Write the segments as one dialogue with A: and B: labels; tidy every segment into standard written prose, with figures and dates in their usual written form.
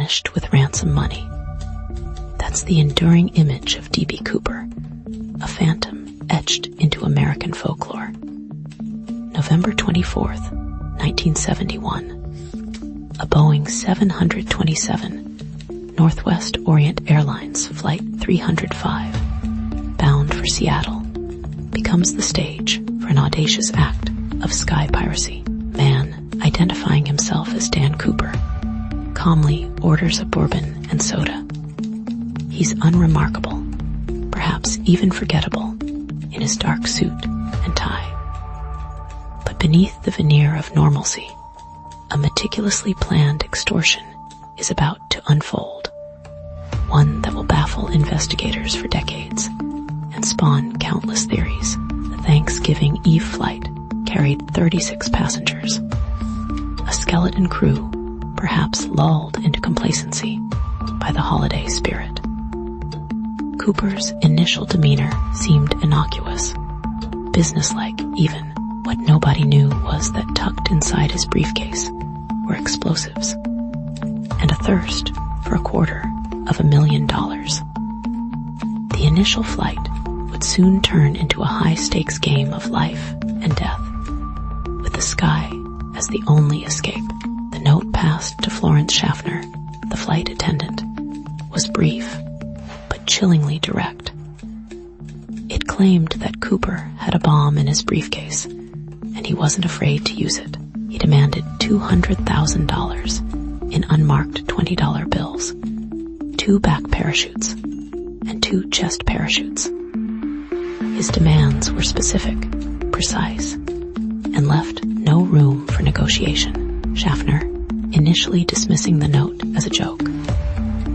A: vanished with ransom money. That's the enduring image of D.B. Cooper, a phantom etched into American folklore. November 24th, 1971. A Boeing 727 Northwest Orient Airlines Flight 305, bound for Seattle, becomes the stage for an audacious act of sky piracy. Man, identifying himself as Dan Cooper, calmly orders a bourbon and soda. He's unremarkable, perhaps even forgettable, in his dark suit and tie. But beneath the veneer of normalcy, a meticulously planned extortion is about to unfold, one that will baffle investigators for decades and spawn countless theories. The Thanksgiving Eve flight carried 36 passengers, a skeleton crew perhaps lulled into complacency by the holiday spirit. Cooper's initial demeanor seemed innocuous, businesslike even. What nobody knew was that tucked inside his briefcase were explosives and a thirst for $250,000. The initial flight would soon turn into a high-stakes game of life and death, with the sky as the only escape. The note passed to Florence Schaffner, the flight attendant, was brief but chillingly direct. It claimed that Cooper had a bomb in his briefcase, and he wasn't afraid to use it. He demanded $200,000 in unmarked $20 bills, 2 back parachutes, and 2 chest parachutes. His demands were specific, precise, and left no room for negotiation. Schaffner, initially dismissing the note as a joke,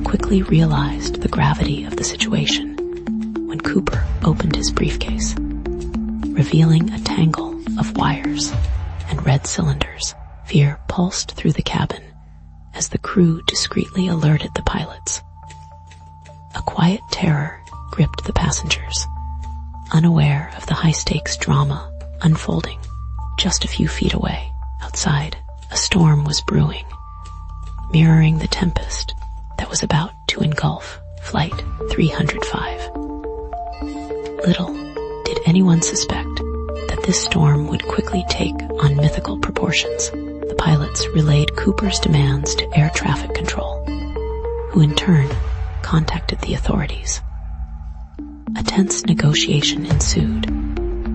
A: quickly realized the gravity of the situation when Cooper opened his briefcase, revealing a tangle of wires and red cylinders. Fear pulsed through the cabin as the crew discreetly alerted the pilots. A quiet terror gripped the passengers, unaware of the high-stakes drama unfolding just a few feet away. Outside, a storm was brewing, mirroring the tempest that was about to engulf Flight 305. Little did anyone suspect that this storm would quickly take on mythical proportions. The pilots relayed Cooper's demands to air traffic control, who in turn contacted the authorities. A tense negotiation ensued,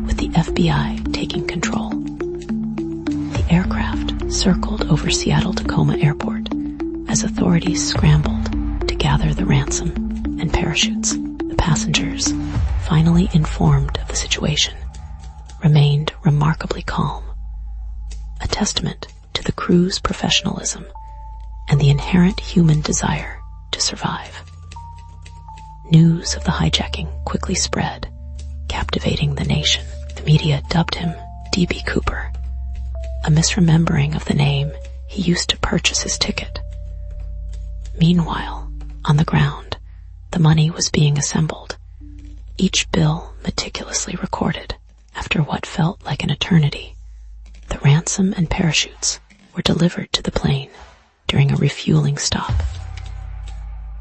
A: with the FBI taking control. The aircraft circled over Seattle-Tacoma Airport as authorities scrambled to gather the ransom and parachutes. The passengers, finally informed of the situation, remained remarkably calm, a testament to the crew's professionalism and the inherent human desire to survive. News of the hijacking quickly spread, captivating the nation. The media dubbed him D.B. Cooper, a misremembering of the name he used to purchase his ticket. Meanwhile, on the ground, the money was being assembled, each bill meticulously recorded. After what felt like an eternity, the ransom and parachutes were delivered to the plane during a refueling stop.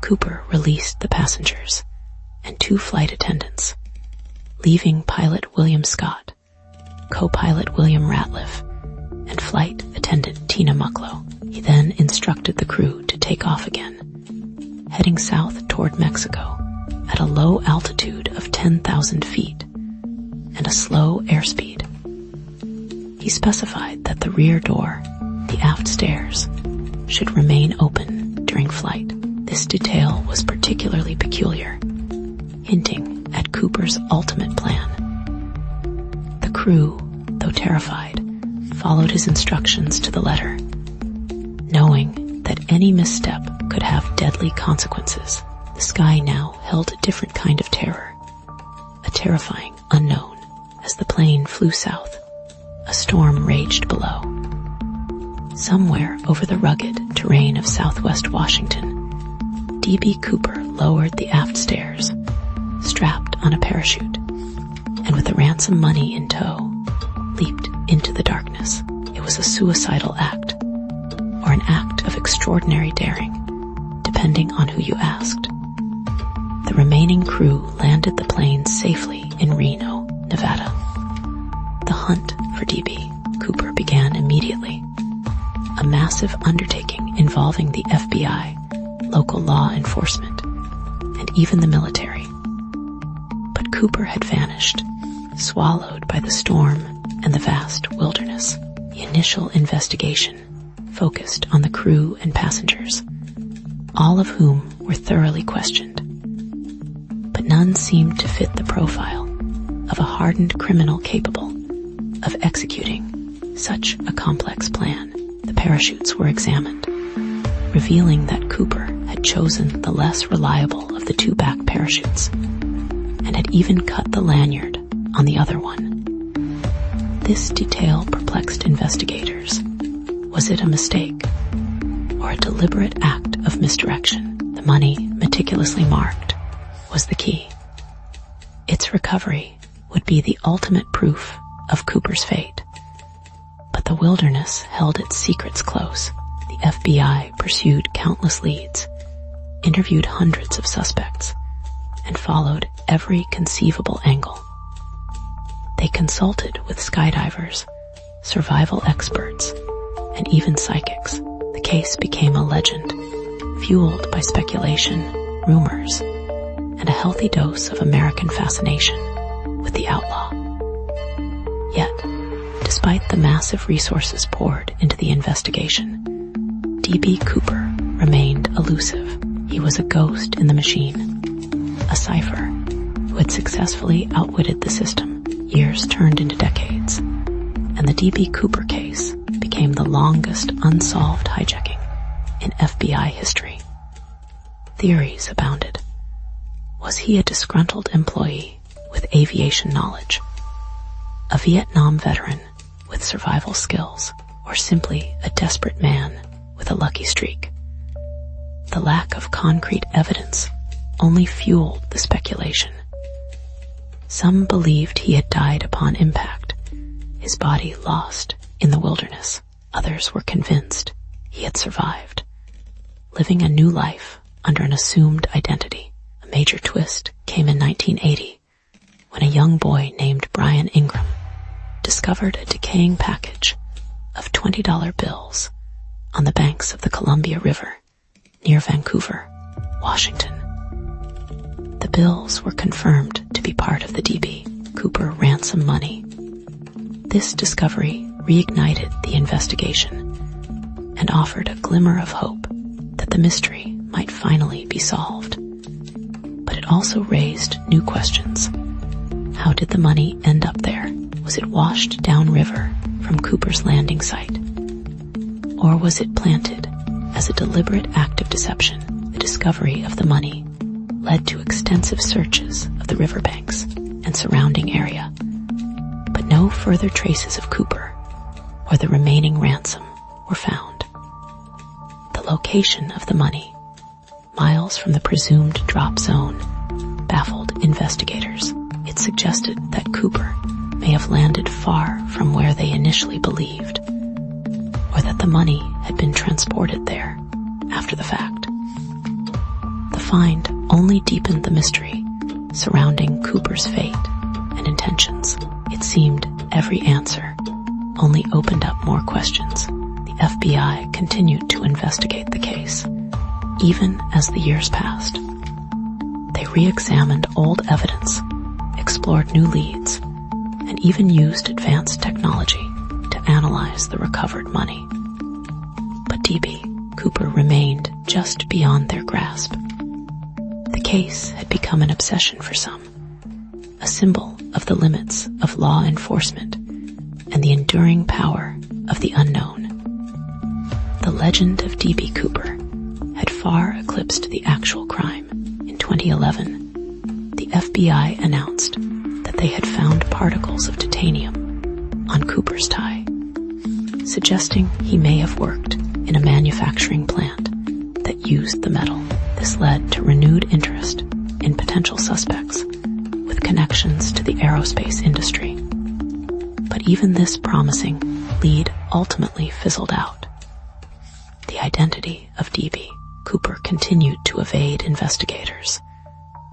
A: Cooper released the passengers and 2 flight attendants, leaving pilot William Scott, co-pilot William Ratliff, and flight attendant Tina Mucklow. He then instructed the crew to take off again, heading south toward Mexico at a low altitude of 10,000 feet and a slow airspeed. He specified that the rear door, the aft stairs, should remain open during flight. This detail was particularly peculiar, hinting at Cooper's ultimate plan. The crew, though terrified, followed his instructions to the letter, knowing that any misstep could have deadly consequences. The sky now held a different kind of terror, a terrifying unknown. As the plane flew south, a storm raged below. Somewhere over the rugged terrain of southwest Washington, D.B. Cooper lowered the aft stairs, strapped on a parachute, and with the ransom money in tow, leaped into the darkness. It was a suicidal act, or an act of extraordinary daring, depending on who you asked. The remaining crew landed the plane safely in Reno, Nevada. The hunt for D.B. Cooper began immediately, a massive undertaking involving the FBI, local law enforcement, and even the military. But Cooper had vanished, swallowed by the storm and the vast wilderness. The initial investigation focused on the crew and passengers, all of whom were thoroughly questioned. But none seemed to fit the profile of a hardened criminal capable of executing such a complex plan. The parachutes were examined, revealing that Cooper had chosen the less reliable of the two back parachutes and had even cut the lanyard on the other one. This detail perplexed investigators. Was it a mistake or a deliberate act of misdirection? The money, meticulously marked, was the key. Its recovery would be the ultimate proof of Cooper's fate. But the wilderness held its secrets close. The FBI pursued countless leads, interviewed hundreds of suspects, and followed every conceivable angle. They consulted with skydivers, survival experts, and even psychics. The case became a legend, fueled by speculation, rumors, and a healthy dose of American fascination with the outlaw. Yet, despite the massive resources poured into the investigation, D.B. Cooper remained elusive. He was a ghost in the machine, a cipher who had successfully outwitted the system. Years turned into decades, and the D.B. Cooper case became the longest unsolved hijacking in FBI history. Theories abounded. Was he a disgruntled employee with aviation knowledge, a Vietnam veteran with survival skills, or simply a desperate man with a lucky streak? The lack of concrete evidence only fueled the speculation. Some believed he had died upon impact, his body lost in the wilderness. Others were convinced he had survived, living a new life under an assumed identity. A major twist came in 1980, when a young boy named Brian Ingram discovered a decaying package of $20 bills on the banks of the Columbia River near Vancouver, Washington. The bills were confirmed to be part of the D.B. Cooper ransom money. This discovery reignited the investigation and offered a glimmer of hope that the mystery might finally be solved. But it also raised new questions. How did the money end up there? Was it washed downriver from Cooper's landing site? Or was it planted as a deliberate act of deception? The discovery of the money led to extensive searches of the riverbanks and surrounding area, but no further traces of Cooper or the remaining ransom were found. The location of the money, miles from the presumed drop zone, baffled investigators. It suggested that Cooper may have landed far from where they initially believed, or that the money had been transported there after the fact. The find only deepened the mystery surrounding Cooper's fate and intentions. It seemed every answer only opened up more questions. The FBI continued to investigate the case, even as the years passed. They re-examined old evidence, explored new leads, and even used advanced technology to analyze the recovered money. But D.B. Cooper remained just beyond their grasp. The case had become an obsession for some, a symbol of the limits of law enforcement and the enduring power of the unknown. The legend of D.B. Cooper had far eclipsed the actual crime. In 2011, the FBI announced that they had found particles of titanium on Cooper's tie, suggesting he may have worked in a manufacturing plant that used the metal. This led to renewed interest in potential suspects with connections to the aerospace industry. But even this promising lead ultimately fizzled out. The identity of D.B. Cooper continued to evade investigators,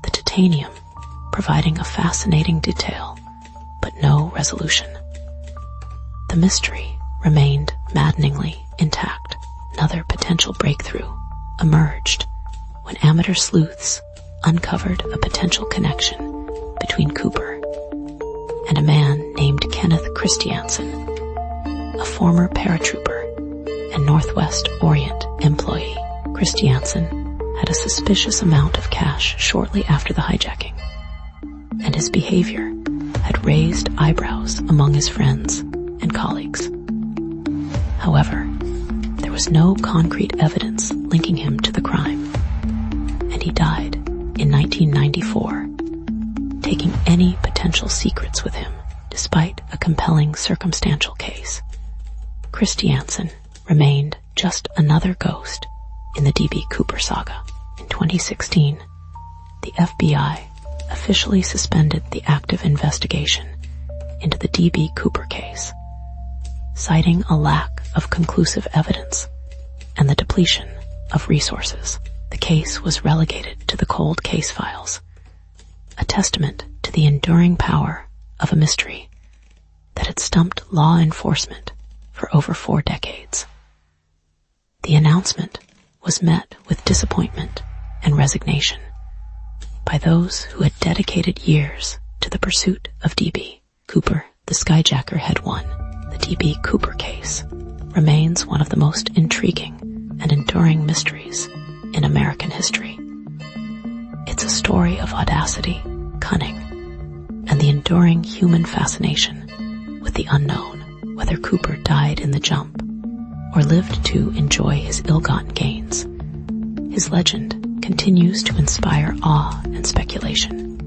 A: the titanium providing a fascinating detail but no resolution. The mystery remained maddeningly intact. Another potential breakthrough emerged when amateur sleuths uncovered a potential connection between Cooper and a man named Kenneth Christiansen, a former paratrooper and Northwest Orient employee. Christiansen had a suspicious amount of cash shortly after the hijacking, and his behavior had raised eyebrows among his friends and colleagues. However, there was no concrete evidence linking him to the crime, and he died in 1994, taking any potential secrets with him despite a compelling circumstantial case. Christiansen remained just another ghost in the D.B. Cooper saga. In 2016, the FBI officially suspended the active investigation into the D.B. Cooper case, citing a lack of conclusive evidence and the depletion of resources. The case was relegated to the cold case files, a testament to the enduring power of a mystery that had stumped law enforcement for over 4 decades. The announcement was met with disappointment and resignation by those who had dedicated years to the pursuit of D.B. Cooper. The skyjacker had won. The D.B. Cooper case remains one of the most intriguing and enduring mysteries in American history. It's a story of audacity, cunning, and the enduring human fascination with the unknown. Whether Cooper died in the jump or lived to enjoy his ill-gotten gains, his legend continues to inspire awe and speculation.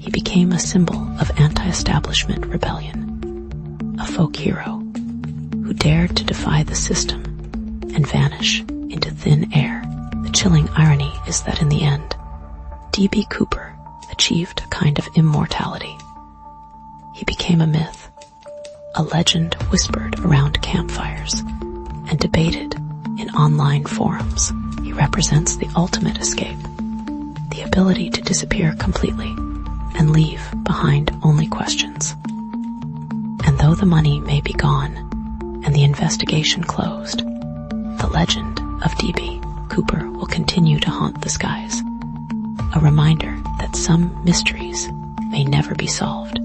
A: He became a symbol of anti-establishment rebellion, a folk hero who dared to defy the system and vanish into thin air. The chilling irony is that in the end, D.B. Cooper achieved a kind of immortality. He became a myth, a legend whispered around campfires and debated in online forums. He represents the ultimate escape, the ability to disappear completely and leave behind only questions. And though the money may be gone and the investigation closed, the legend of D.B. Cooper will continue to haunt the skies, a reminder that some mysteries may never be solved.